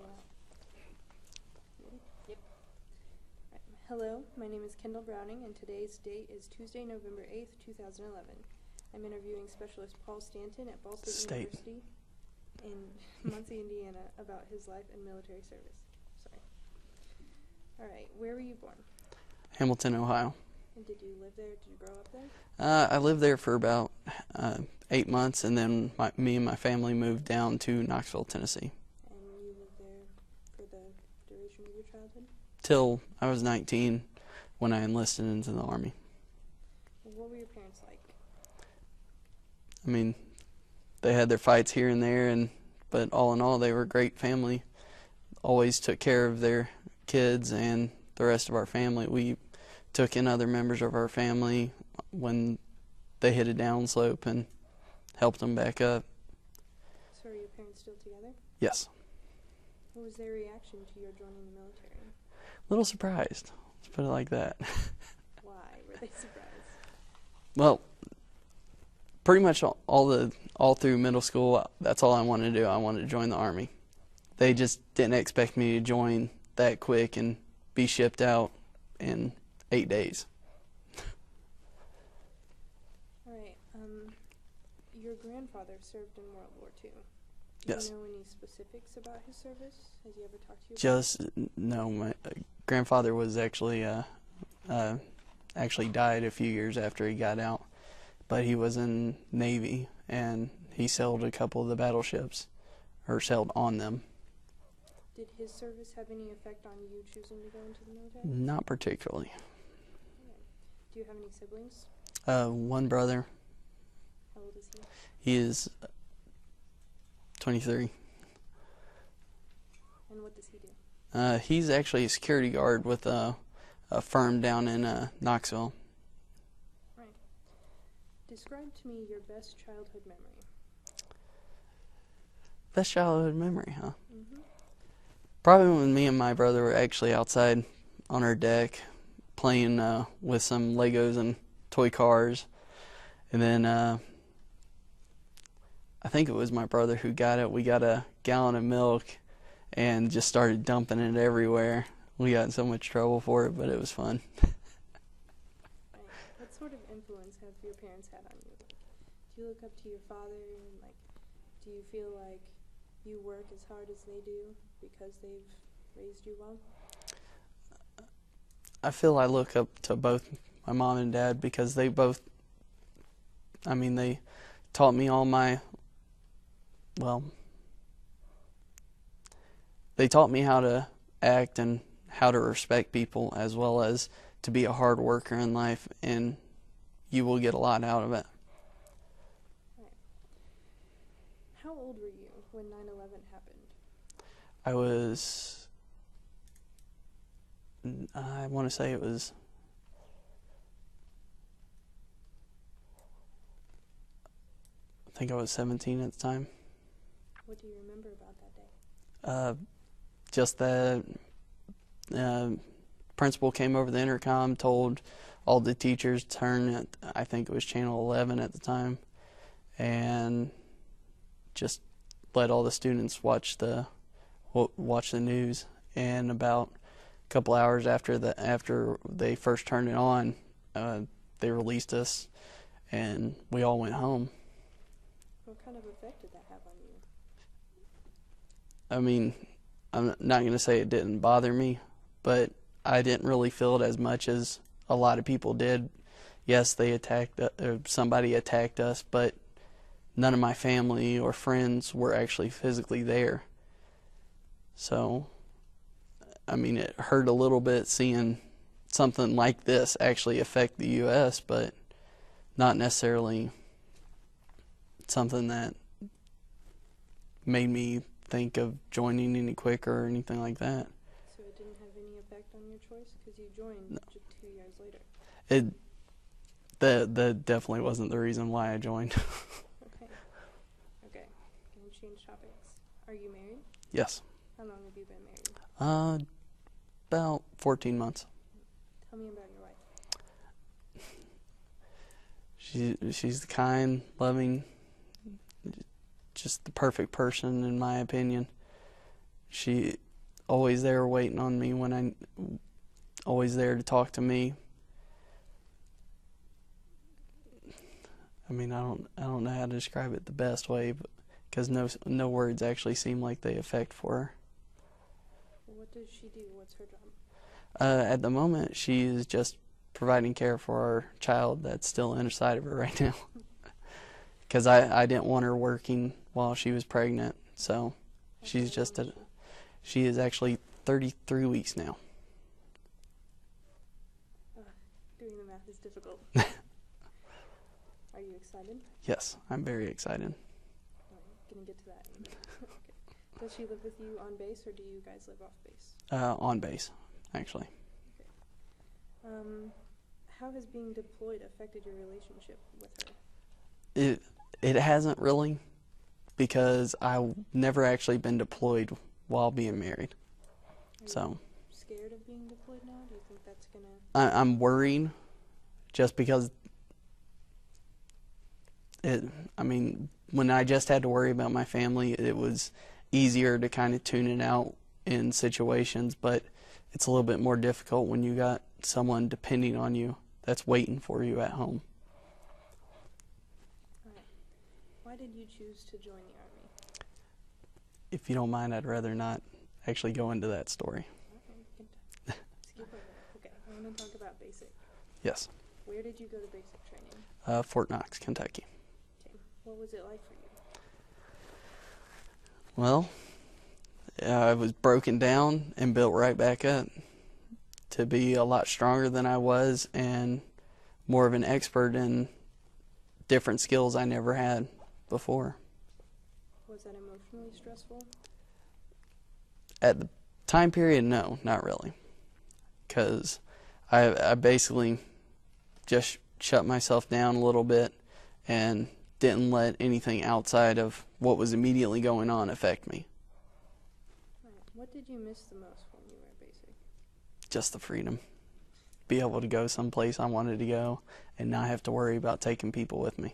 Yep. Right. Hello, my name is Kendall Browning, and today's date is Tuesday, November 8th, 2011. I'm interviewing Specialist Paul Staton at Ball State University in Muncie, Indiana, about his life and military service. Sorry. All right, where were you born? Hamilton, Ohio. And did you live there? Did you grow up there? I lived there for about 8 months, and then me and my family moved down to Knoxville, Tennessee. And you lived there for the duration of your childhood? Till I was 19 when I enlisted into the Army. What were your parents like? I mean, they had their fights here and there, but all in all, they were a great family. Always took care of their kids and the rest of our family. We took in other members of our family when they hit a downslope and helped them back up. So are your parents still together? Yes. What was their reaction to your joining the military? A little surprised, let's put it like that. Why were they surprised? Well, pretty much all through middle school, that's all I wanted to do. I wanted to join the Army. They just didn't expect me to join that quick and be shipped out in 8 days. All right. Your grandfather served in World War II. Do Yes. you know any specifics about his service? Has he ever talked to you? No, my grandfather was actually died a few years after he got out, but he was in Navy and he sailed a couple of the battleships, or sailed on them. Did his service have any effect on you choosing to go into the military? Not particularly. Okay. Do you have any siblings? One brother. How old is he? He is 23. And what does he do? He's actually a security guard with a firm down in Knoxville. Right. Describe to me your best childhood memory. Best childhood memory, huh? Mm-hmm. Probably when me and my brother were actually outside on our deck playing with some Legos and toy cars. And then I think it was my brother who got it. We got a gallon of milk and just started dumping it everywhere. We got in so much trouble for it, but it was fun. Right. What sort of influence have your parents had on you? Do you look up to your father, and do you feel like you work as hard as they do because they've raised you well? I feel I look up to both my mom and dad because they both, they taught me they taught me how to act and how to respect people, as well as to be a hard worker in life, and you will get a lot out of it. Right. How old were you when 9/11 happened? I want to say it was, I think I was 17 at the time. What do you remember about that day? Just that principal came over the intercom, told all the teachers to turn at, I think it was channel 11 at the time, and just let all the students watch the news. And about a couple hours after they first turned it on, they released us, and we all went home. What kind of effect did that have on you? I'm not going to say it didn't bother me, but I didn't really feel it as much as a lot of people did. Yes, somebody attacked us, but none of my family or friends were actually physically there. So, it hurt a little bit seeing something like this actually affect the U.S., but not necessarily something that made me think of joining any quicker or anything like that. So it didn't have any effect on your choice because you joined No. just 2 years later? That definitely wasn't the reason why I joined. Okay. Can we change topics? Are you married? Yes. How long have you been married? About 14 months. Tell me about your wife. She's the kind, loving, just the perfect person in my opinion. She always there waiting on me always there to talk to me. I mean, I don't know how to describe it the best way, but because no words actually seem like they affect for her. What does she do? What's her job? At the moment, she is just providing care for our child that's still inside of her right now. Because I didn't want her working while she was pregnant, so she's just she is actually 33 weeks now. Doing the math is difficult. Are you excited? Yes, I'm very excited. Gonna get to that. Okay. Does she live with you on base, or do you guys live off base? On base, actually. Okay. How has being deployed affected your relationship with her? It hasn't really, because I've never actually been deployed while being married. Are you scared of being deployed now? Do you think that's gonna? I'm worried, just because I mean, when I just had to worry about my family, it was easier to kind of tune it out in situations, but it's a little bit more difficult when you got someone depending on you that's waiting for you at home. All right. Why did you choose to join the Army? If you don't mind, I'd rather not actually go into that story. Okay, you can skip over it. Okay, I want to talk about basic. Yes. Where did you go to basic training? Fort Knox, Kentucky. Okay. What was it like for you? Well, I was broken down and built right back up to be a lot stronger than I was and more of an expert in different skills I never had before. Was that emotionally stressful? At the time period, no, not really. Because I basically just shut myself down a little bit and didn't let anything outside of what was immediately going on affect me. Right. What did you miss the most when you were at basic? Just the freedom. Be able to go someplace I wanted to go and not have to worry about taking people with me.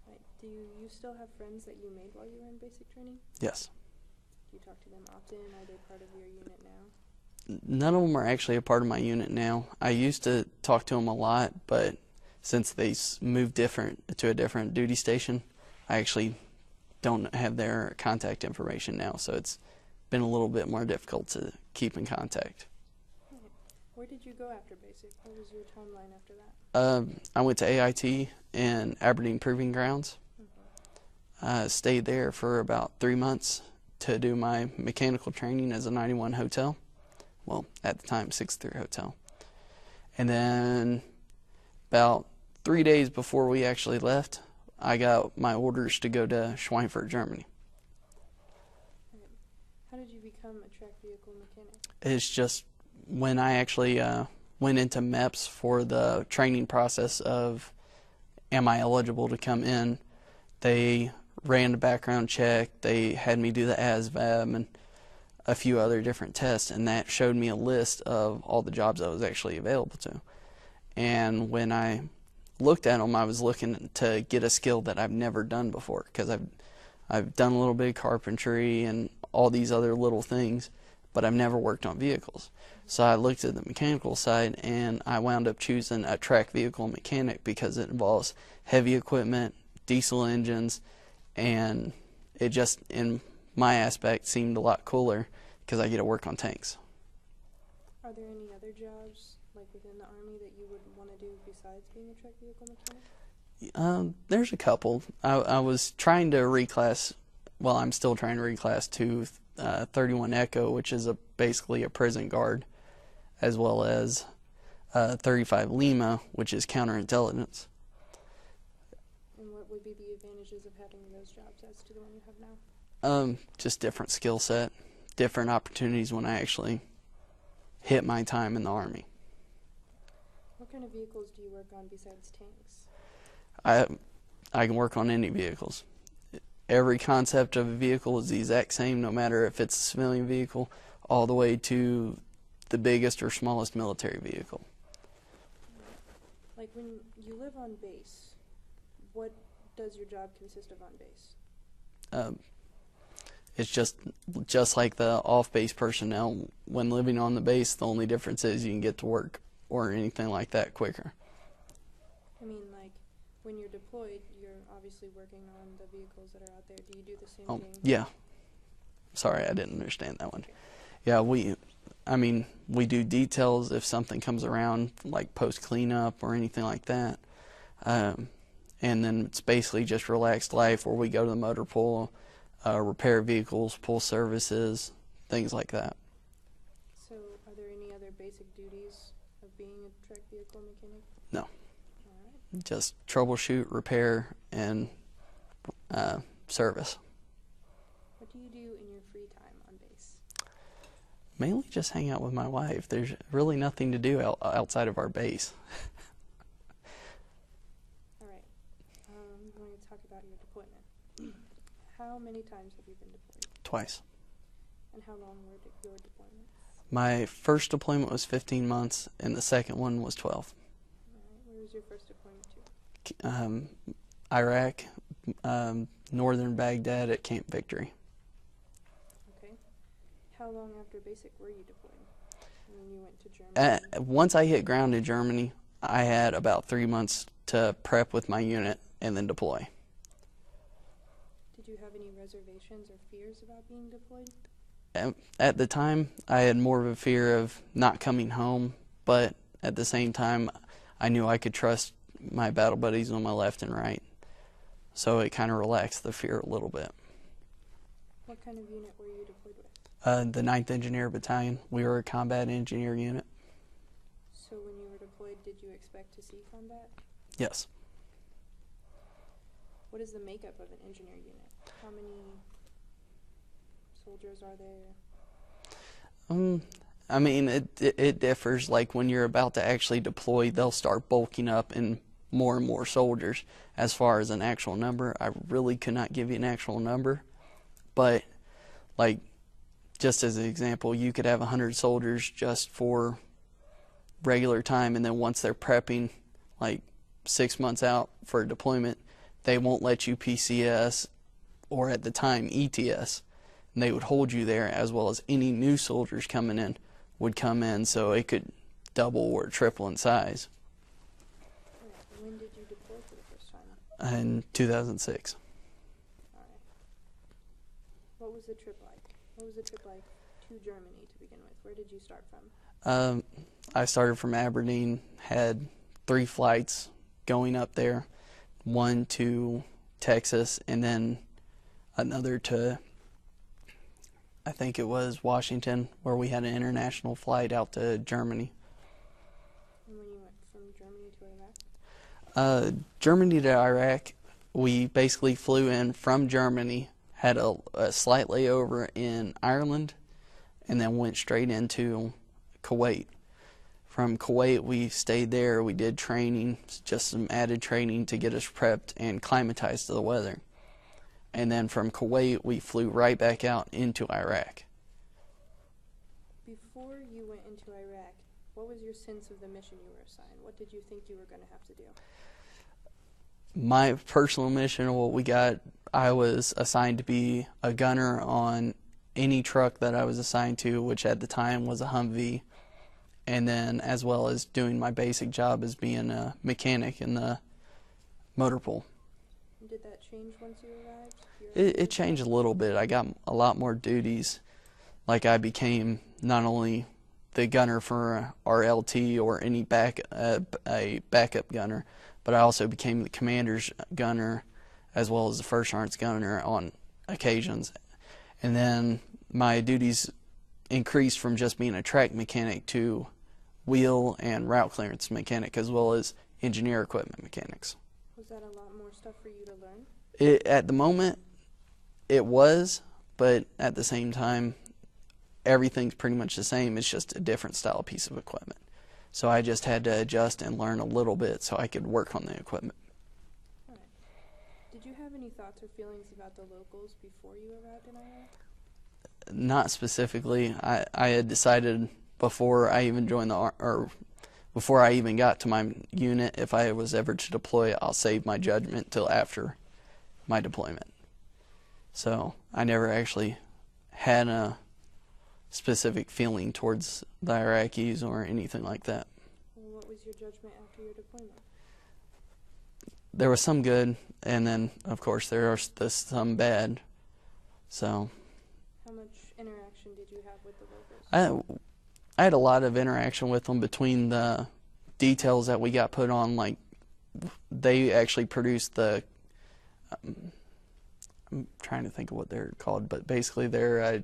Right. Do you still have friends that you made while you were in basic training? Yes. Do you talk to them often? Are they part of your unit now? None of them are actually a part of my unit now. I used to talk to them a lot, but since they moved to a different duty station, I actually don't have their contact information now, so it's been a little bit more difficult to keep in contact. Right. Where did you go after basic? What was your timeline after that? I went to AIT in Aberdeen Proving Grounds. I stayed there for about 3 months to do my mechanical training as a 91 hotel. Well, at the time, 6-3 hotel. And then about 3 days before we actually left, I got my orders to go to Schweinfurt, Germany. Right. How did you become a track vehicle mechanic? It's just when I actually went into MEPS for the training process of am I eligible to come in, they ran a background check, they had me do the ASVAB and a few other different tests, and that showed me a list of all the jobs I was actually available to. And when I looked at them, I was looking to get a skill that I've never done before, because I've done a little bit of carpentry and all these other little things, but I've never worked on vehicles. So I looked at the mechanical side, and I wound up choosing a track vehicle mechanic because it involves heavy equipment, diesel engines, and it just, in my aspect, seemed a lot cooler because I get to work on tanks. Are there any other jobs, like within the Army, that you would want to do besides being a track vehicle mechanic? There's a couple. I was trying to reclass, well, I'm still trying to reclass to 31 Echo, which is basically a prison guard, as well as 35 Lima, which is counterintelligence. And what would be the advantages of having those jobs as to the one you have now? Just different skill set, different opportunities when I actually hit my time in the Army. What kind of vehicles do you work on besides tanks? I can work on any vehicles. Every concept of a vehicle is the exact same, no matter if it's a civilian vehicle, all the way to the biggest or smallest military vehicle. Like when you live on base, what does your job consist of on base? It's just like the off-base personnel. When living on the base, the only difference is you can get to work or anything like that quicker. I mean, like, when you're deployed, you're obviously working on the vehicles that are out there. Do you do the same thing? Yeah. Sorry, I didn't understand that one. Yeah, we do details if something comes around, like post cleanup or anything like that. And then it's basically just relaxed life where we go to the motor pool, repair vehicles, pull services, things like that. So are there any other basic duties of being a track vehicle mechanic? No. All right. Just troubleshoot, repair, and service. What do you do in your free time on base? Mainly just hang out with my wife. There's really nothing to do outside of our base. All right. I'm going to talk about your deployment. How many times have you been deployed? Twice. And how long were your deployments? My first deployment was 15 months, and the second one was 12. All right. Where was your first deployment to? Iraq, northern Baghdad at Camp Victory. Okay. How long after basic were you deployed when you went to Germany? Once I hit ground in Germany, I had about 3 months to prep with my unit and then deploy. Did you have any reservations or fears about being deployed? At the time, I had more of a fear of not coming home, but at the same time, I knew I could trust my battle buddies on my left and right. So it kind of relaxed the fear a little bit. What kind of unit were you deployed with? The 9th Engineer Battalion. We were a combat engineer unit. So when you were deployed, did you expect to see combat? Yes. What is the makeup of an engineer unit? How many soldiers are there? I mean, it differs. Like when you're about to actually deploy, they'll start bulking up in more and more soldiers. As far as an actual number, I really could not give you an actual number. But, like, just as an example, you could have 100 soldiers just for regular time, and then once they're prepping, like 6 months out for a deployment, they won't let you PCS, or at the time ETS, and they would hold you there, as well as any new soldiers coming in would come in, so it could double or triple in size. When did you deploy for the first time? In 2006. All right. What was the trip like? What was the trip like to Germany to begin with? Where did you start from? I started from Aberdeen, had 3 flights going up there, one to Texas, and then another to, I think it was Washington, where we had an international flight out to Germany. And when you went from Germany to Iraq? Germany to Iraq, we basically flew in from Germany, had a slight layover in Ireland, and then went straight into Kuwait. From Kuwait, we stayed there, we did training, just some added training to get us prepped and climatized to the weather. And then from Kuwait, we flew right back out into Iraq. Before you went into Iraq, what was your sense of the mission you were assigned? What did you think you were going to have to do? My personal mission, what we got, I was assigned to be a gunner on any truck that I was assigned to, which at the time was a Humvee, and then as well as doing my basic job as being a mechanic in the motor pool. Did that change once you arrived? It changed a little bit. I got a lot more duties. Like I became not only the gunner for RLT or any a backup gunner, but I also became the commander's gunner as well as the first sergeant's gunner on occasions. And then my duties increased from just being a track mechanic to wheel and route clearance mechanic, as well as engineer equipment mechanics. Was that a lot more stuff for you to learn? At the moment, it was, but at the same time, everything's pretty much the same. It's just a different style piece of equipment. So I just had to adjust and learn a little bit so I could work on the equipment. All right. Did you have any thoughts or feelings about the locals before you arrived in Iraq? Not specifically. I had decided before I even joined before I even got to my unit, if I was ever to deploy, I'll save my judgment till after my deployment. So I never actually had a specific feeling towards the Iraqis or anything like that. Well, what was your judgment after your deployment? There was some good, and then, of course, there are some bad. So, how much interaction did you have with the locals? I had a lot of interaction with them between the details that we got put on. Like, they actually produced the, I'm trying to think of what they're called, but basically they're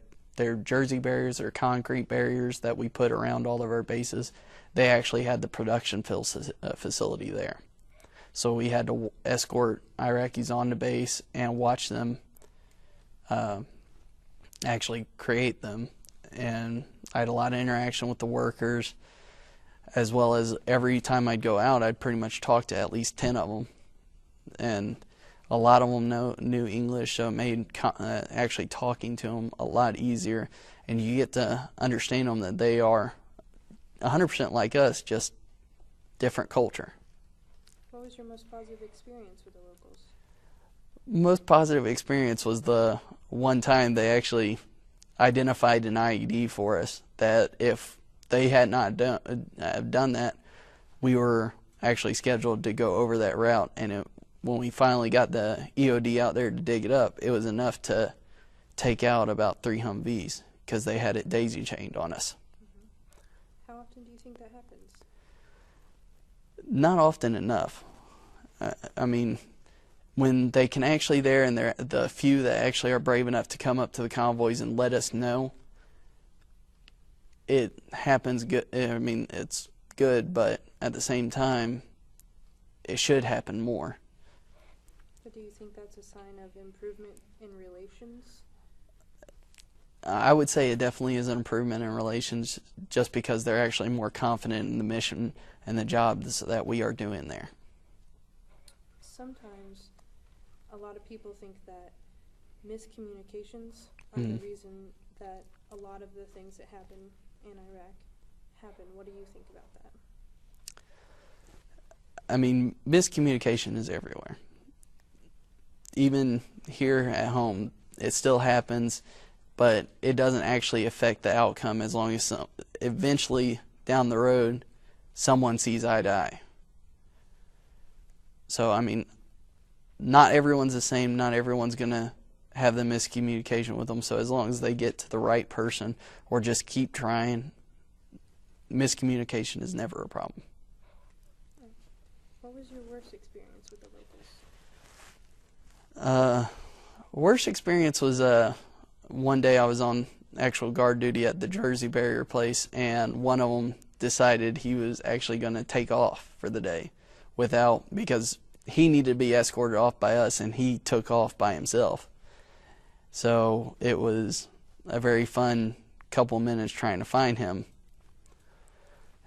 jersey barriers or concrete barriers that we put around all of our bases. They actually had the production facility there. So we had to escort Iraqis on the base and watch them actually create them. And I had a lot of interaction with the workers, as well as every time I'd go out, I'd pretty much talk to at least 10 of them. And a lot of them knew English, so it made actually talking to them a lot easier. And you get to understand them that they are 100% like us, just different culture. What was your most positive experience with the locals? Most positive experience was the one time they actually identified an IED for us, that if they had not done that, we were actually scheduled to go over that route. And when we finally got the EOD out there to dig it up, it was enough to take out about 3 Humvees because they had it daisy chained on us. Mm-hmm. How often do you think that happens? Not often enough. I mean, when they can actually there, and the few that actually are brave enough to come up to the convoys and let us know, it happens good. I mean, it's good, but at the same time, it should happen more. But do you think that's a sign of improvement in relations? I would say it definitely is an improvement in relations, just because they're actually more confident in the mission and the jobs that we are doing there. Sometimes a lot of people think that miscommunications are the reason that a lot of the things that happen in Iraq happen. What do you think about that? I mean, miscommunication is everywhere. Even here at home, it still happens, but it doesn't actually affect the outcome as long as eventually down the road someone sees eye to eye. So, I mean, not everyone's the same. Not everyone's going to have the miscommunication with them. So as long as they get to the right person or just keep trying, miscommunication is never a problem. What was your worst experience with the locals? Worst experience was one day I was on actual guard duty at the Jersey barrier place, and one of them decided he was actually going to take off for the day because he needed to be escorted off by us, and he took off by himself. So it was a very fun couple minutes trying to find him.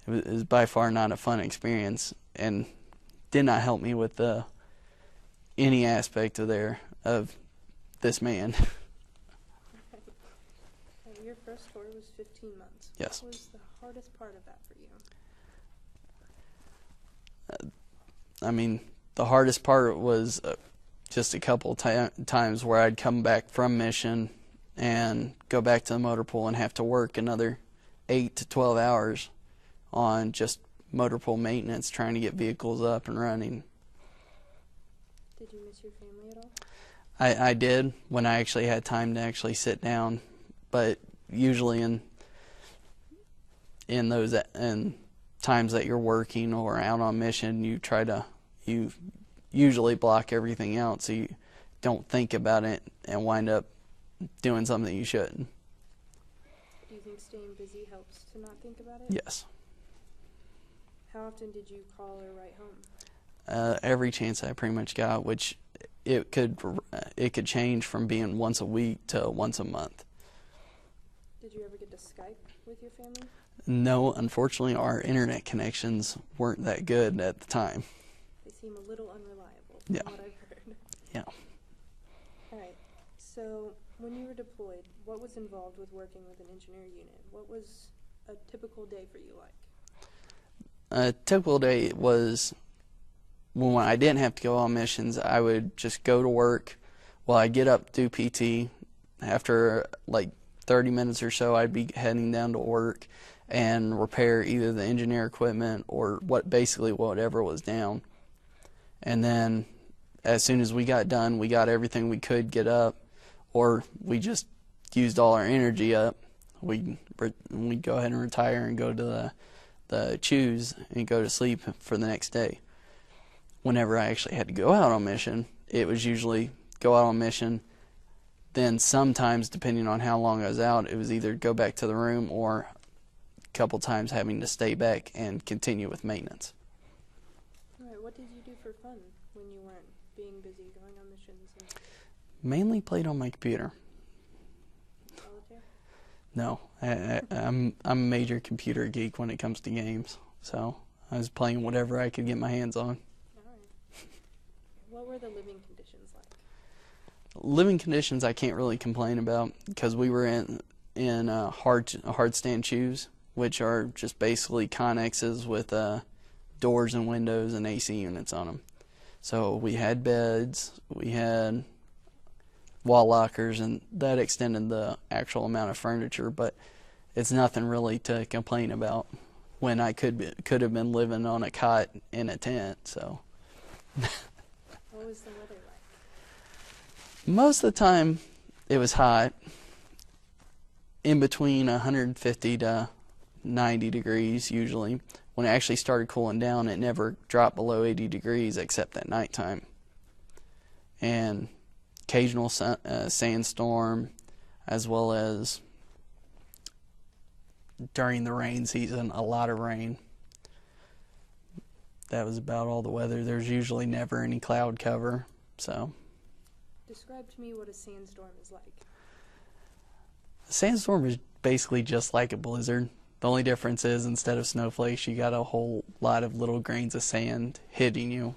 It was by far not a fun experience, and did not help me with any aspect of this man. Your first tour was 15 months. Yes. What was the hardest part of that for you? I mean, the hardest part was just a couple times where I'd come back from mission and go back to the motor pool and have to work another 8 to 12 hours on just motor pool maintenance, trying to get vehicles up and running. Did you miss your family at all? I did when I actually had time to actually sit down, but usually in those times that you're working or out on mission, you usually block everything out so you don't think about it and wind up doing something you shouldn't. Do you think staying busy helps to not think about it? Yes. How often did you call or write home? Every chance I pretty much got, which it could change from being once a week to once a month. Did you ever get to Skype with your family? No, unfortunately, our internet connections weren't that good at the time. They seem a little unreliable from what I've heard. Yeah. All right. So when you were deployed, what was involved with working with an engineer unit? What was a typical day for you like? A typical day was when I didn't have to go on missions, I would just go to work. Well, I'd get up, do PT. After like 30 minutes or so, I'd be heading down to work and repair either the engineer equipment or basically whatever was down. And then as soon as we got done, we got everything we could get up, or we just used all our energy up. We'd go ahead and retire and go to the chews and go to sleep for the next day. Whenever I actually had to go out on mission, it was usually go out on mission. Then sometimes, depending on how long I was out, it was either go back to the room or a couple times having to stay back and continue with maintenance. All right, what did you do for fun when you weren't being busy going on missions? Mainly played on my computer. Solitaire? No, I'm a major computer geek when it comes to games, so I was playing whatever I could get my hands on. All right. What were the living conditions like? Living conditions I can't really complain about because we were in hard stand shoes, which are just basically connexes with doors and windows and AC units on them. So we had beds, we had wall lockers, and that extended the actual amount of furniture, but it's nothing really to complain about when I could have been living on a cot in a tent. So What was the weather like? most of the time it was hot, in between 150 to 90 degrees usually. When it actually started cooling down, it never dropped below 80 degrees except at nighttime. And occasional sandstorm, as well as during the rain season, a lot of rain. That was about all the weather. There's usually never any cloud cover. So Describe to me what a sandstorm is like. a sandstorm is basically just like a blizzard. The only difference is instead of snowflakes, you got a whole lot of little grains of sand hitting you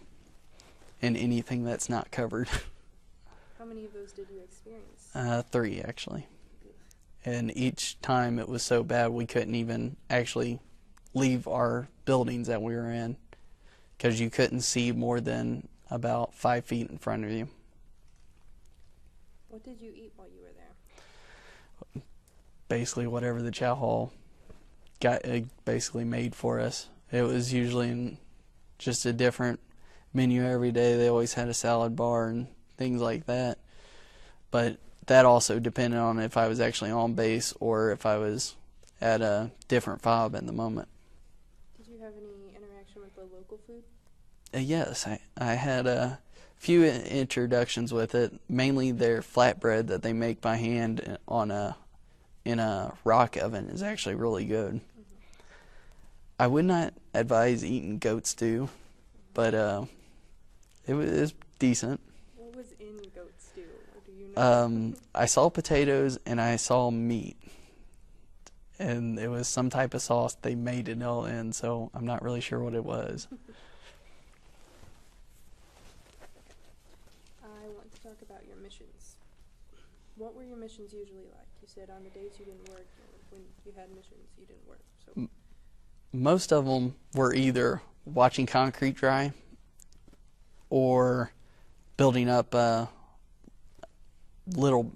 and anything that's not covered. How many of those did you experience? 3 actually. And each time it was so bad we couldn't even actually leave our buildings that we were in because you couldn't see more than about 5 feet in front of you. What did you eat while you were there? Basically whatever the chow hall got basically made for us. It was usually just a different menu every day. They always had a salad bar and things like that. But that also depended on if I was actually on base or if I was at a different fob at the moment. Did you have any interaction with the local food? Yes, I had a few introductions with it, mainly their flatbread that they make by hand in a rock oven is actually really good. I would not advise eating goat stew, but it was decent. What was in goat stew? Do you know? I saw potatoes and I saw meat, and it was some type of sauce they made it all in, so I'm not really sure what it was. I want to talk about your missions. What were your missions usually like? You said on the days you didn't work, or when you had missions, you didn't work. So Most of them were either watching concrete dry or building up little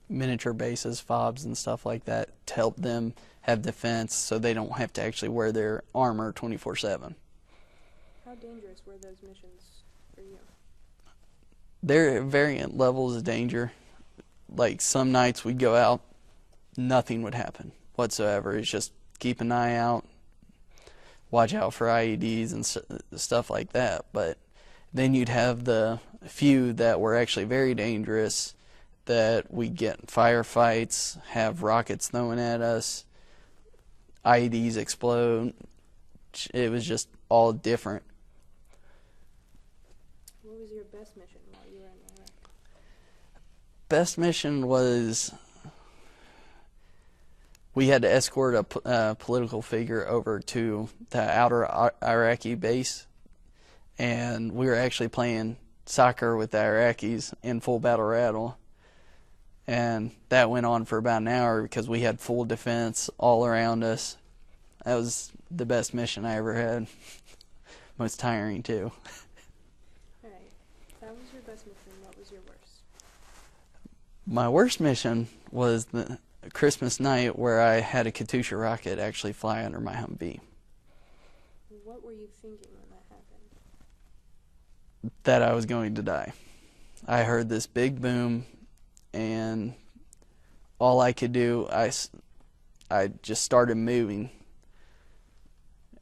miniature bases, fobs and stuff like that to help them have defense so they don't have to actually wear their armor 24/7. how dangerous were those missions for you? There are variant levels of danger. Like some nights we'd go out, nothing would happen whatsoever. It's just keep an eye out, watch out for IEDs and stuff like that. But then you'd have the few that were actually very dangerous, that we get in firefights, have rockets thrown at us, IEDs explode. It was just all different. What was your best mission while you were in Iraq? Best mission was we had to escort a political figure over to the outer Iraqi base, and we were actually playing soccer with the Iraqis in full battle rattle. And that went on for about an hour because we had full defense all around us. That was the best mission I ever had. Most tiring, too. All right. That was your best mission. What was your worst? My worst mission was Christmas night where I had a Katyusha rocket actually fly under my Humvee. What were you thinking when that happened? That I was going to die. I heard this big boom, and all I could do, I just started moving,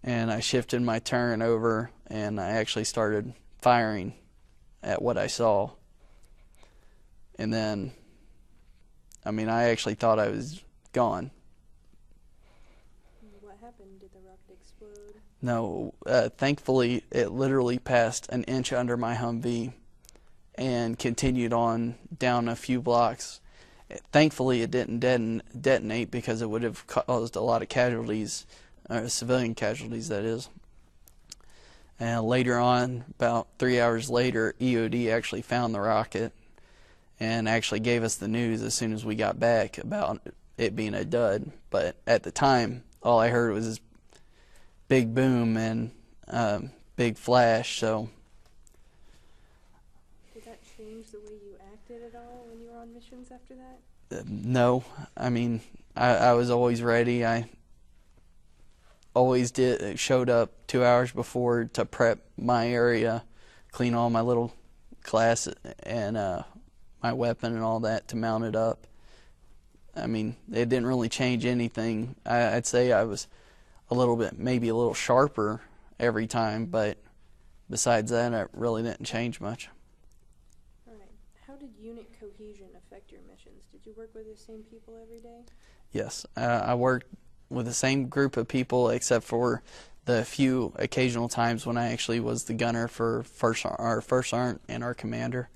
and I shifted my turn over, and I actually started firing at what I saw. And then, I actually thought I was gone. What happened? Did the rocket explode? No, thankfully it literally passed an inch under my Humvee and continued on down a few blocks. Thankfully it didn't detonate because it would have caused a lot of casualties, civilian casualties that is. And later on, about 3 hours later, EOD actually found the rocket and actually gave us the news as soon as we got back about it being a dud. But at the time, all I heard was this big boom and big flash. So did that change the way you acted at all when you were on missions after that? No. I was always ready. I always showed up 2 hours before to prep my area, clean all my little class and my weapon and all that to mount it up. It didn't really change anything. I'd say I was maybe a little sharper every time, but besides that, it really didn't change much. All right. How did unit cohesion affect your missions? Did you work with the same people every day? Yes, I worked with the same group of people except for the few occasional times when I actually was the gunner for our first sergeant and our commander.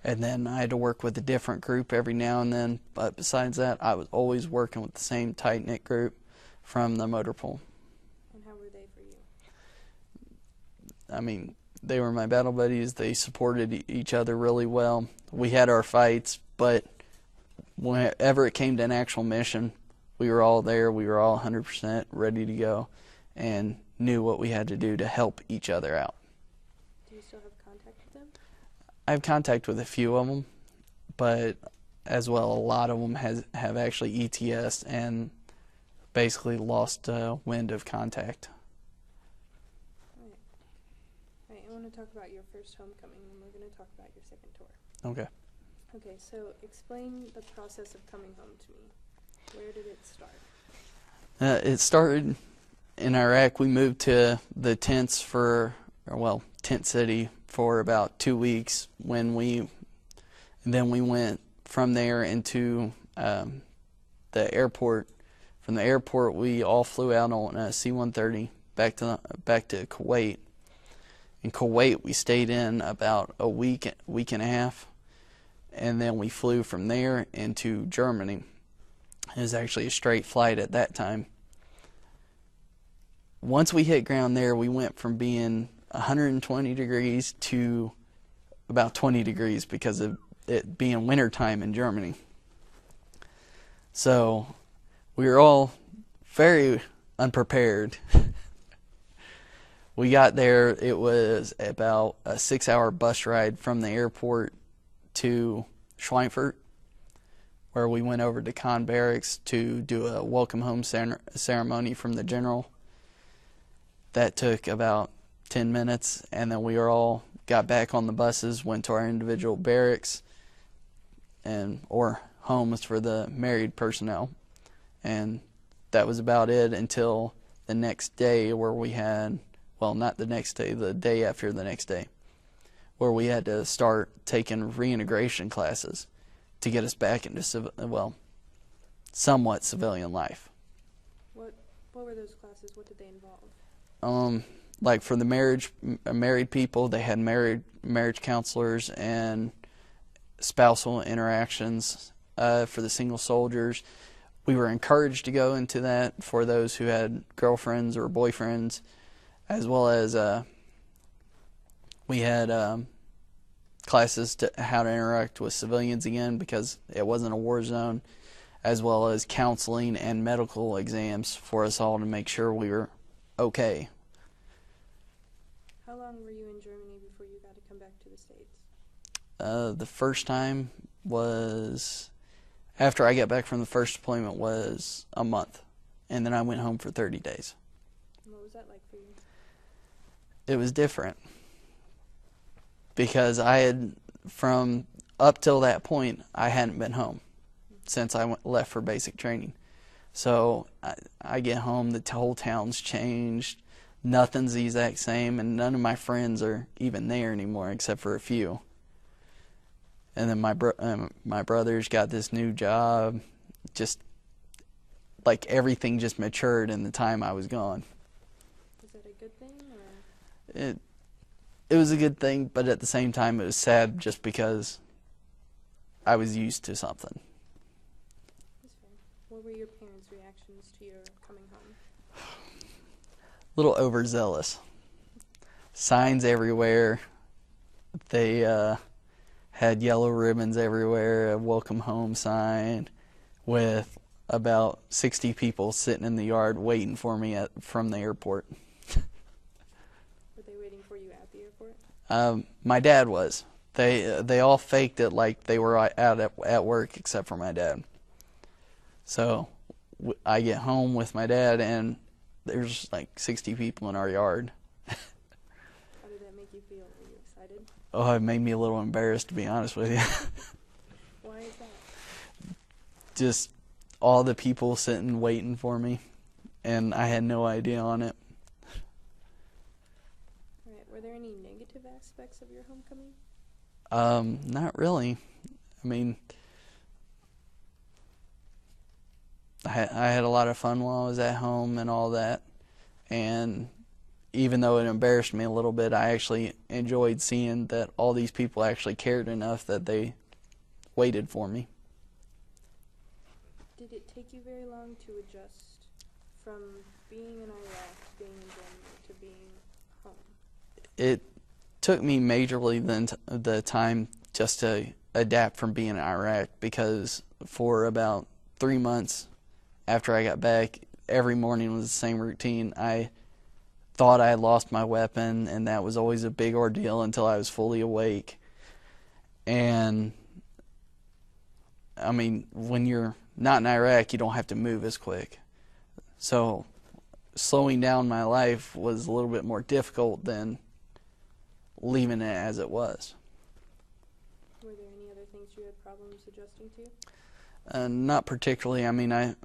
And then I had to work with a different group every now and then. But besides that, I was always working with the same tight-knit group from the motor pool. And how were they for you? They were my battle buddies. They supported each other really well. We had our fights, but whenever it came to an actual mission, we were all there. We were all 100% ready to go and knew what we had to do to help each other out. Do you still have contact with them? I have contact with a few of them, but as well, a lot of them have actually ETS and basically lost wind of contact. Right. I want to talk about your first homecoming, and we're going to talk about your second tour. Okay. Okay, so explain the process of coming home to me. Where did it start? It started in Iraq. We moved to the tent city for about 2 weeks then we went from there into the airport. From the airport, we all flew out on a C-130 back to Kuwait. In Kuwait, we stayed in about a week and a half, and then we flew from there into Germany. It was actually a straight flight at that time. Once we hit ground there, we went from being 120 degrees to about 20 degrees because of it being wintertime in Germany. So we were all very unprepared. We got there, it was about a 6-hour bus ride from the airport to Schweinfurt, where we went over to Kahn Barracks to do a welcome home ceremony from the general. That took about 10 minutes, and then we all got back on the buses, went to our individual barracks or homes for the married personnel. And that was about it until the next day, where we had, not the next day, the day after the next day, where we had to start taking reintegration classes to get us back into somewhat civilian life. What were those classes? What did they involve? Like for the married people, they had marriage counselors and spousal interactions. For the single soldiers, we were encouraged to go into that for those who had girlfriends or boyfriends, as well as we had classes to how to interact with civilians again because it wasn't a war zone, as well as counseling and medical exams for us all to make sure we were okay. How long were you in Germany before you got to come back to the States? The first time was after I got back from the first deployment was a month, and then I went home for 30 days. What was that like for you? It was different because I had, from up till that point, I hadn't been home since I left for basic training. So I get home, the whole town's changed, nothing's the exact same, and none of my friends are even there anymore except for a few. And then my brother's got this new job. Just like everything just matured in the time I was gone. Was that a good thing, or? It was a good thing, but at the same time it was sad just because I was used to something. That's fair. What were your parents' reactions to your coming home? A little overzealous. Signs everywhere. They had yellow ribbons everywhere, a welcome home sign with about 60 people sitting in the yard waiting for me from the airport. Were they waiting for you at the airport? My dad was. They all faked it like they were out at work except for my dad. So I get home with my dad and there's like 60 people in our yard. How did that make you feel? Were you excited? Oh, it made me a little embarrassed, to be honest with you. Why is that? Just all the people sitting waiting for me, and I had no idea on it. All right. Were there any negative aspects of your homecoming? Not really. I mean, I had a lot of fun while I was at home and all that, and even though it embarrassed me a little bit, I actually enjoyed seeing that all these people actually cared enough that they waited for me. Did it take you very long to adjust from being in Iraq to being in Germany to being home? It took me majorly the time just to adapt from being in Iraq, because for about 3 months after I got back, every morning was the same routine. I thought I had lost my weapon, and that was always a big ordeal until I was fully awake. And I mean, when you're not in Iraq, you don't have to move as quick. So slowing down my life was a little bit more difficult than leaving it as it was. Were there any other things you had problems adjusting to? Not particularly. I mean, I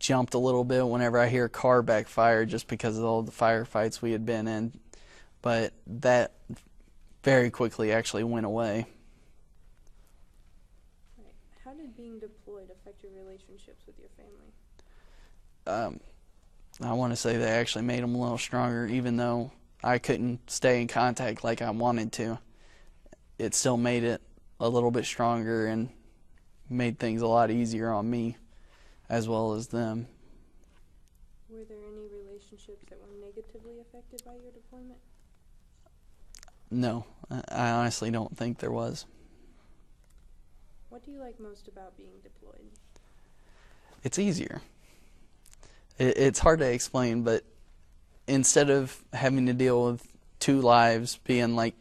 jumped a little bit whenever I hear a car backfire just because of all the firefights we had been in, but that very quickly actually went away. Right. How did being deployed affect your relationships with your family? I want to say they actually made them a little stronger, even though I couldn't stay in contact like I wanted to. It still made it a little bit stronger and made things a lot easier on me as well as them. Were there any relationships that were negatively affected by your deployment? No, I honestly don't think there was. What do you like most about being deployed? It's easier. It's hard to explain, but instead of having to deal with two lives, being like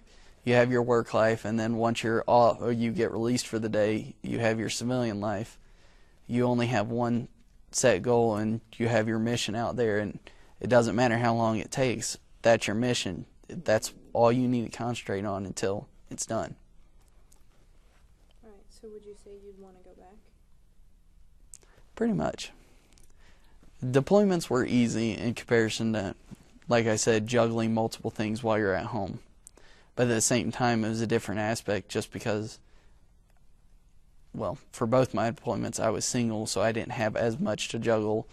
you have your work life and then once you're off or you get released for the day, you have your civilian life. You only have one set goal and you have your mission out there, and it doesn't matter how long it takes. That's your mission. That's all you need to concentrate on until it's done. All right, so would you say you'd want to go back? Pretty much. Deployments were easy in comparison to, like I said, juggling multiple things while you're at home. But at the same time, it was a different aspect just because, well, for both my deployments, I was single, so I didn't have as much to juggle,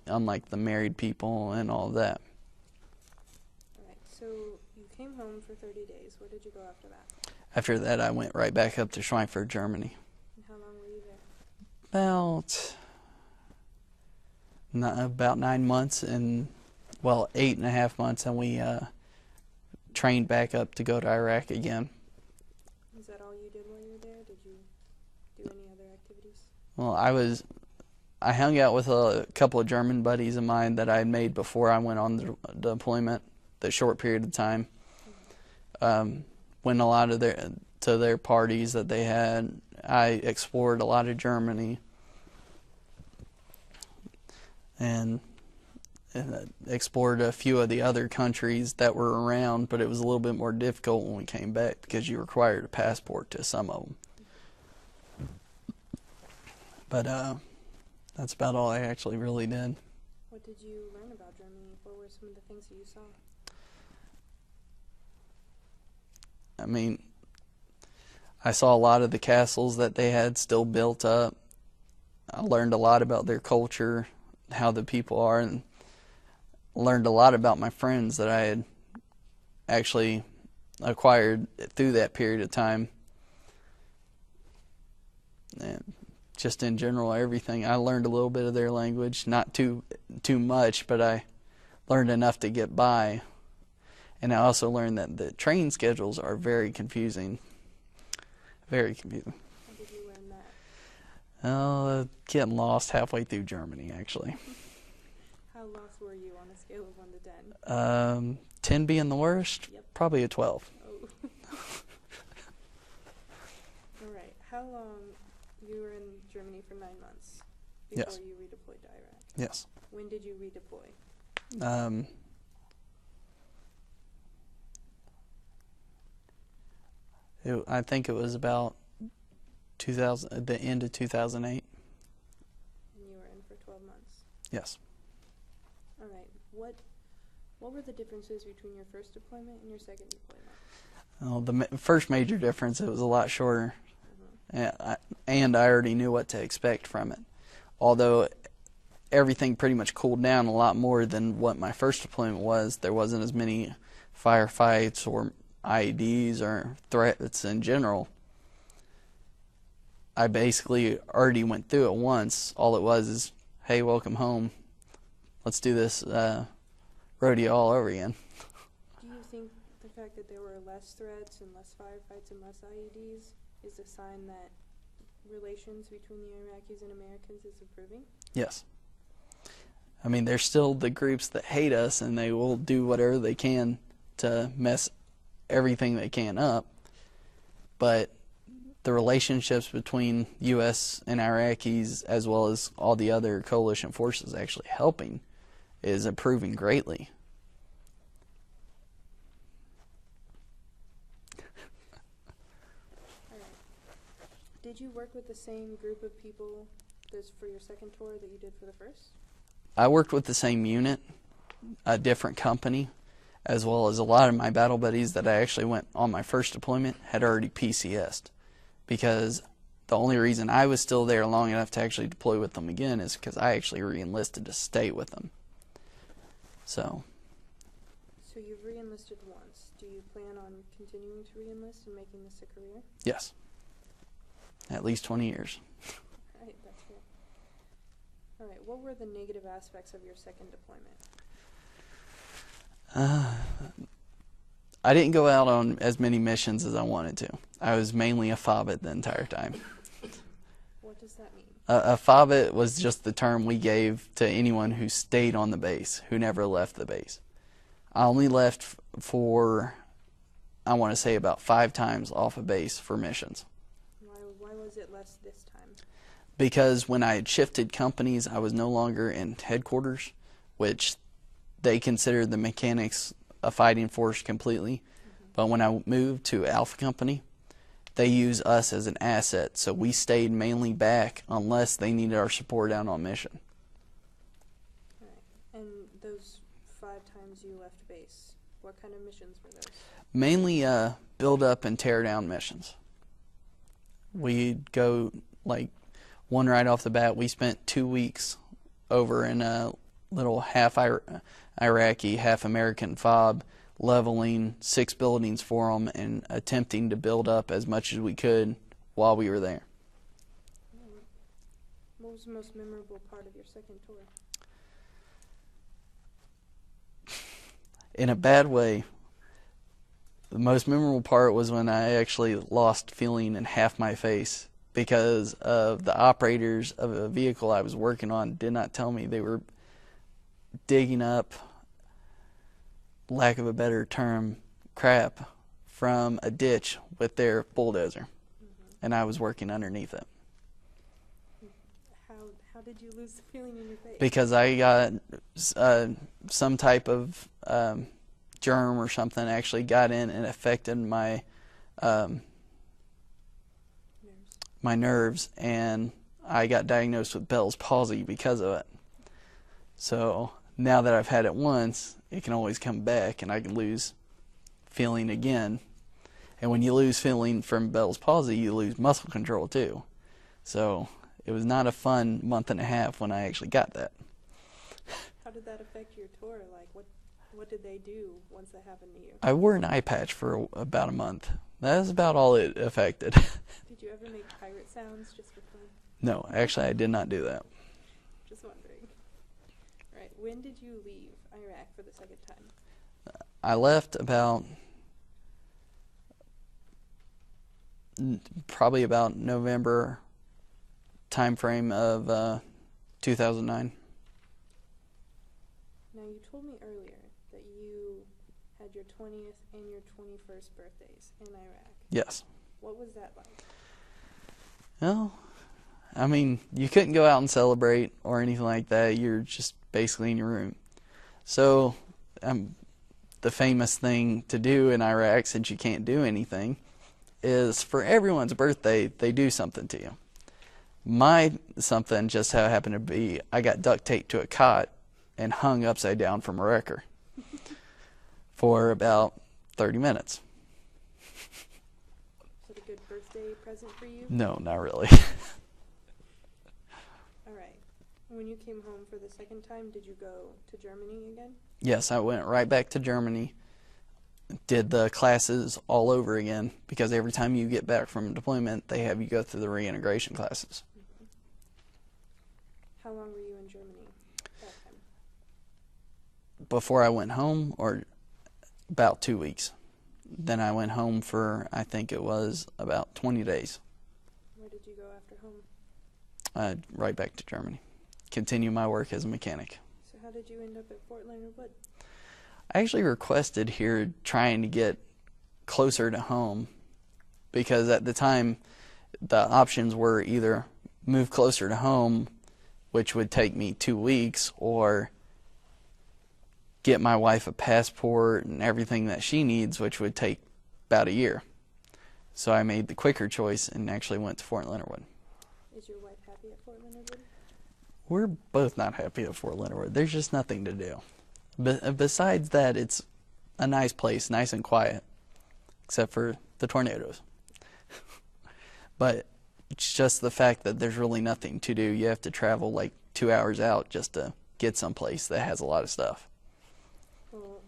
unlike the married people and all of that. All right, so you came home for 30 days. Where did you go after that? After that, I went right back up to Schweinfurt, Germany. And how long were you there? About 9 months, and, well, 8.5 months, and we trained back up to go to Iraq again. Is that all you did while you were there? Did you do any other activities? Well, I hung out with a couple of German buddies of mine that I had made before I went on the deployment, the short period of time. Went a lot of their parties that they had. I explored a lot of Germany. and explored a few of the other countries that were around, but it was a little bit more difficult when we came back because you required a passport to some of them. But that's about all I actually really did. What did you learn about Germany? What were some of the things that you saw? I mean, I saw a lot of the castles that they had still built up. I learned a lot about their culture, how the people are, and learned a lot about my friends that I had actually acquired through that period of time. And just in general, everything. I learned a little bit of their language, not too much, but I learned enough to get by. And I also learned that the train schedules are very confusing. Very confusing. How did you learn that? Oh, getting lost halfway through Germany, actually. How lost were you on a scale of 1 to 10? 10 being the worst, Yep. Probably a 12. Oh. All right. How long? You were in Germany for 9 months before Yes. you redeployed to Iraq. Yes. When did you redeploy? I think it was about the end of 2008. And you were in for 12 months. Yes. All right. What were the differences between your first deployment and your second deployment? Well, the first major difference, it was a lot shorter, Mm-hmm. and I already knew what to expect from it. Although everything pretty much cooled down a lot more than what my first deployment was. There wasn't as many firefights or IEDs or threats in general. I basically already went through it once. All it was is, hey, welcome home. Let's do this rodeo all over again. Do you think the fact that there were less threats and less firefights and less IEDs is a sign that relations between the Iraqis and Americans is improving? Yes. I mean, there's still the groups that hate us, and they will do whatever they can to mess everything they can up. But the relationships between U.S. and Iraqis, as well as all the other coalition forces actually helping, is improving greatly. All right. Did you work with the same group of people for your second tour that you did for the first? I worked with the same unit, a different company, as well as a lot of my battle buddies that I actually went on my first deployment had already PCS'd, because the only reason I was still there long enough to actually deploy with them again is because I actually re-enlisted to stay with them. So you've re-enlisted once. Do you plan on continuing to re-enlist and making this a career? yes, at least 20 years. All right, that's fair. All right, what were the negative aspects of your second deployment? I didn't go out on as many missions as I wanted to. I was mainly a fobbit the entire time. What does that mean? A fobbit was just the term we gave to anyone who stayed on the base, who never left the base. I only left for, I want to say, about 5 times off a base for missions. Why was it less this time? Because when I had shifted companies, I was no longer in headquarters, which they considered the mechanics a fighting force completely. Mm-hmm. But when I moved to Alpha Company, they use us as an asset, so we stayed mainly back unless they needed our support out on mission. All right. And those 5 times you left base, what kind of missions were those? Mainly build up and tear down missions. We'd go, like, one right off the bat, we spent 2 weeks over in a little half Iraqi, half American fob, leveling 6 buildings for them and attempting to build up as much as we could while we were there. What was the most memorable part of your second tour? In a bad way, the most memorable part was when I actually lost feeling in half my face because of the operators of a vehicle I was working on did not tell me they were digging up, lack of a better term, crap from a ditch with their bulldozer. Mm-hmm. And I was working underneath it. How did you lose the feeling in your face? Because I got some type of germ or something actually got in and affected my my nerves, and I got diagnosed with Bell's palsy because of it. So now that I've had it once, it can always come back, and I can lose feeling again. And when you lose feeling from Bell's palsy, you lose muscle control too. So it was not a fun month and a half when I actually got that. How did that affect your tour? Like, what did they do once that happened to you? I wore an eye patch for about a month. That was about all it affected. Did you ever make pirate sounds just for fun? No, actually I did not do that. Just wondering. All right, when did you leave Iraq for the second time? I left about probably about November time frame of 2009. Now, you told me earlier that you had your 20th and your 21st birthdays in Iraq. Yes. What was that like? Well, I mean, you couldn't go out and celebrate or anything like that. You're just basically in your room. So, the famous thing to do in Iraq, since you can't do anything, is for everyone's birthday, they do something to you. My something just how it happened to be, I got duct taped to a cot and hung upside down from a wrecker for about 30 minutes. Is it a good birthday present for you? No, not really. All right. When you came home for the second time, did you go to Germany again? Yes, I went right back to Germany, did the classes all over again, because every time you get back from deployment, they have you go through the reintegration classes. Mm-hmm. How long were you in Germany that time? Before I went home, or about 2 weeks. Then I went home for, I think it was about 20 days. Where did you go after home? Right back to Germany. Continue my work as a mechanic. So how did you end up at Fort Leonard Wood? I actually requested here trying to get closer to home, because at the time the options were either move closer to home, which would take me 2 weeks, or get my wife a passport and everything that she needs, which would take about a year. So I made the quicker choice and actually went to Fort Leonard Wood. Is your wife happy at Fort Leonard Wood? We're both not happy at Fort Leonard Wood. There's just nothing to do. Besides that, it's a nice place, nice and quiet, except for the tornadoes. But it's just the fact that there's really nothing to do. You have to travel like 2 hours out just to get someplace that has a lot of stuff. Well,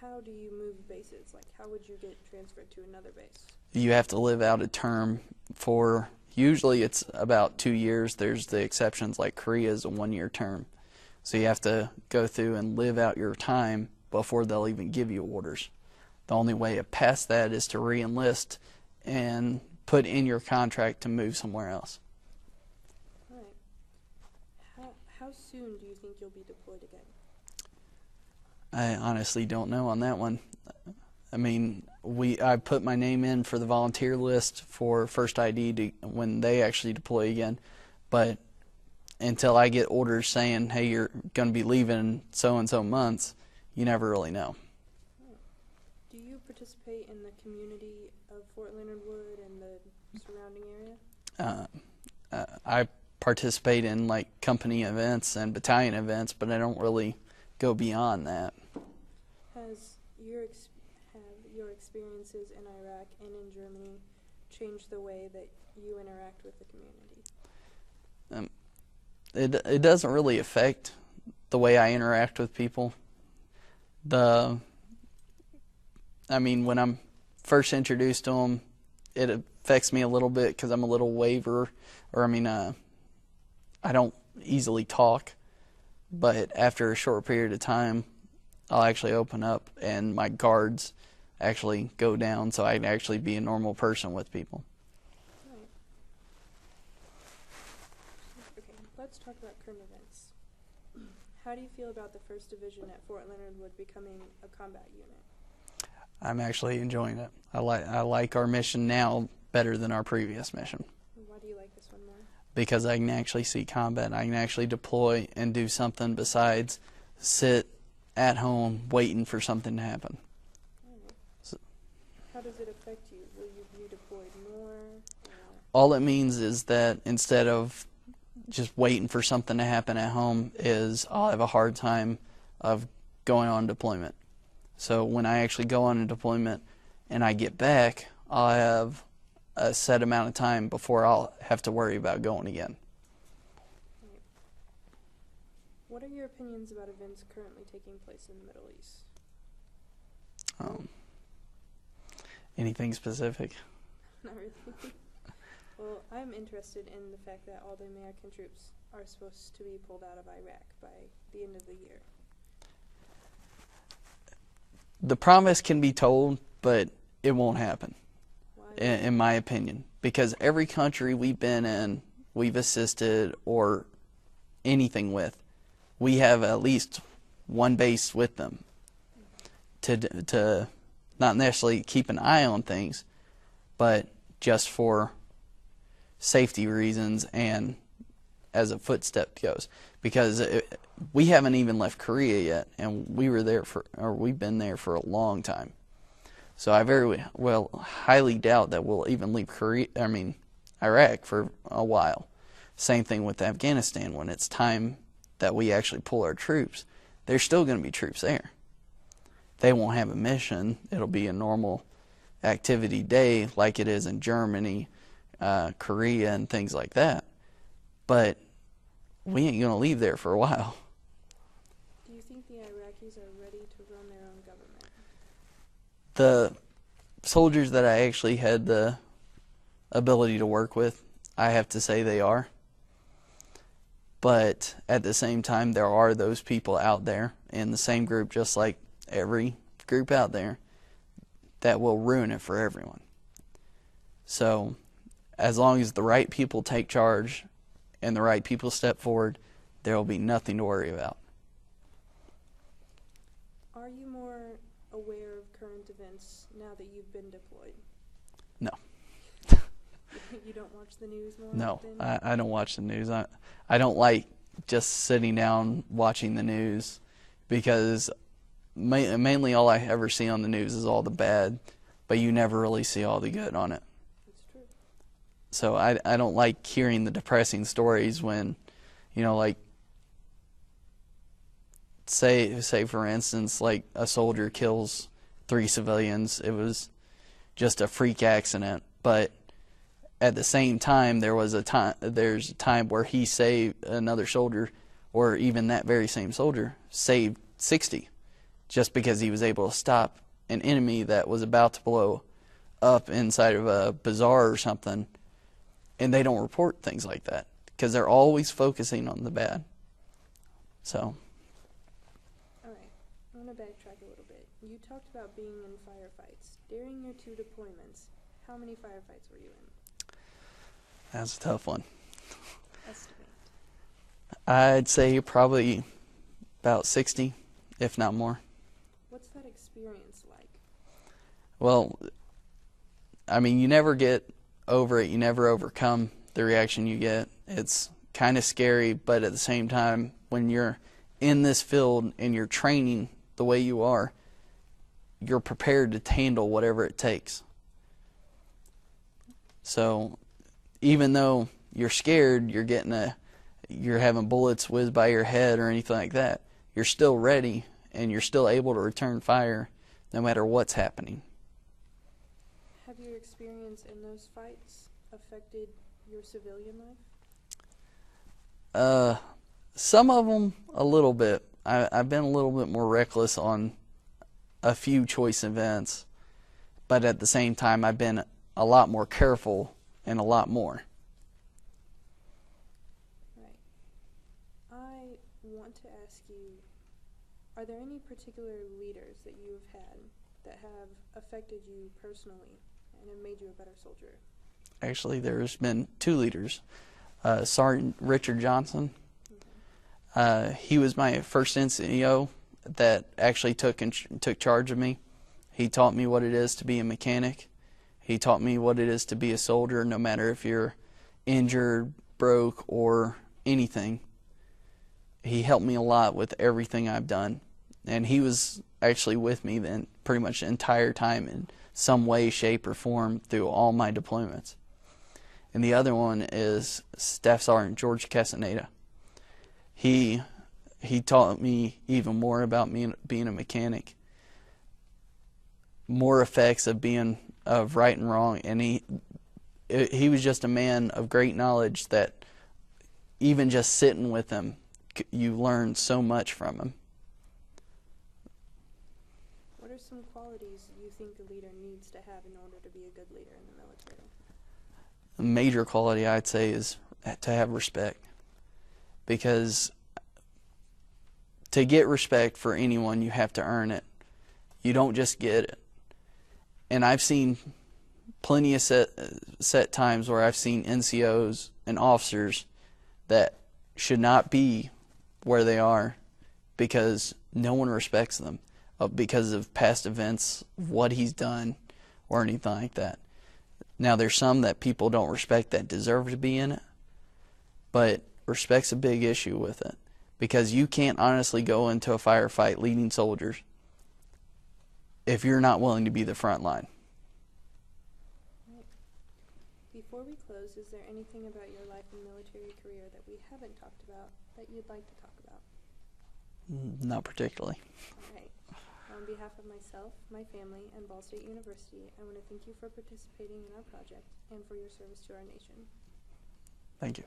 how do you move bases? Like, how would you get transferred to another base? You have to live out a term for, usually it's about 2 years. There's the exceptions, like Korea is a 1-year term. So you have to go through and live out your time before they'll even give you orders. The only way to pass that is to re-enlist and put in your contract to move somewhere else. All right. How soon do you think you'll be deployed again? I honestly don't know on that one. I mean, I put my name in for the volunteer list for First ID when they actually deploy again, but until I get orders saying, hey, you're going to be leaving so-and-so months, you never really know. Do you participate in the community of Fort Leonard Wood and the surrounding area? I participate in like company events and battalion events, but I don't really go beyond that. Have your experiences in Iraq and in Germany changed the way that you interact with the community? It doesn't really affect the way I interact with people. I mean, when I'm first introduced to them, it affects me a little bit because I'm a little waver, or I don't easily talk. But after a short period of time, I'll actually open up and my guards actually go down, so I can actually be a normal person with people. Right. Okay, let's talk about current events. How do you feel about the 1st Division at Fort Leonard Wood becoming a combat unit? I'm actually enjoying it. I like our mission now better than our previous mission. Why do you like this one more? because I can actually see combat. I can actually deploy and do something besides sit at home waiting for something to happen. So, how does it affect you? Will you be deployed more? All it means is that instead of just waiting for something to happen at home, is I'll have a hard time of going on deployment. So when I actually go on a deployment and I get back, I'll have a set amount of time before I'll have to worry about going again. What are your opinions about events currently taking place in the Middle East? Anything specific? Not really. Well, I'm interested in the fact that all the American troops are supposed to be pulled out of Iraq by the end of the year. The promise can be told, but it won't happen, Why? in my opinion. Because every country we've been in, we've assisted or anything with, we have at least one base with them to not necessarily keep an eye on things, but just for safety reasons and as a footstep goes. Because we haven't even left Korea yet, and we've been there for a long time. So I highly doubt that we'll even leave Iraq for a while. Same thing with Afghanistan. When it's time that we actually pull our troops, there's still going to be troops there. They won't have a mission. It'll be a normal activity day like it is in Germany, Korea, and things like that. But we ain't going to leave there for a while. Do you think the Iraqis are ready to run their own government? The soldiers that I actually had the ability to work with, I have to say they are. But at the same time, there are those people out there in the same group, just like every group out there, that will ruin it for everyone. So as long as the right people take charge and the right people step forward, there will be nothing to worry about. Are you more aware of current events now that you've been deployed? No. You don't watch the news more No, often? I don't watch the news. I don't like just sitting down watching the news, because mainly all I ever see on the news is all the bad, but you never really see all the good on it. That's true. So I don't like hearing the depressing stories when, like, say for instance, like a soldier kills 3 civilians. It was just a freak accident, but at the same time, there's a time where he saved another soldier, or even that very same soldier saved 60, just because he was able to stop an enemy that was about to blow up inside of a bazaar or something. And they don't report things like that because they're always focusing on the bad. So. All right, I'm going to backtrack a little bit. You talked about being in firefights. During your 2 deployments, how many firefights were you in? That's a tough one. Estimate. I'd say probably about 60, if not more. What's that experience like? Well, you never get over it. You never overcome the reaction you get. It's kind of scary, but at the same time, when you're in this field and you're training the way you are, you're prepared to handle whatever it takes. So even though you're scared, you're having bullets whiz by your head or anything like that, you're still ready and you're still able to return fire no matter what's happening. Have your experience in those fights affected your civilian life? Some of them a little bit. I've been a little bit more reckless on a few choice events, but at the same time I've been a lot more careful and a lot more. Right. I want to ask you, are there any particular leaders that you have had that have affected you personally and have made you a better soldier? Actually, there's been 2 leaders. Sergeant Richard Johnson. He was my first NCO that actually took charge of me. He taught me what it is to be a mechanic. He taught me what it is to be a soldier, no matter if you're injured, broke or anything. He helped me a lot with everything I've done. And he was actually with me then pretty much the entire time in some way, shape, or form through all my deployments. And the other one is Staff Sergeant George Castaneda. He taught me even more about me being a mechanic, more effects of right and wrong, and he was just a man of great knowledge that even just sitting with him, you learn so much from him. What are some qualities you think a leader needs to have in order to be a good leader in the military? A major quality, I'd say, is to have respect. Because to get respect for anyone, you have to earn it. You don't just get it. And I've seen plenty of set times where I've seen NCOs and officers that should not be where they are because no one respects them because of past events, what he's done, or anything like that. Now, there's some that people don't respect that deserve to be in it, but respect's a big issue with it because you can't honestly go into a firefight leading soldiers if you're not willing to be the front line. Before we close, is there anything about your life and military career that we haven't talked about that you'd like to talk about? Not particularly. All right. On behalf of myself, my family, and Ball State University, I want to thank you for participating in our project and for your service to our nation. Thank you.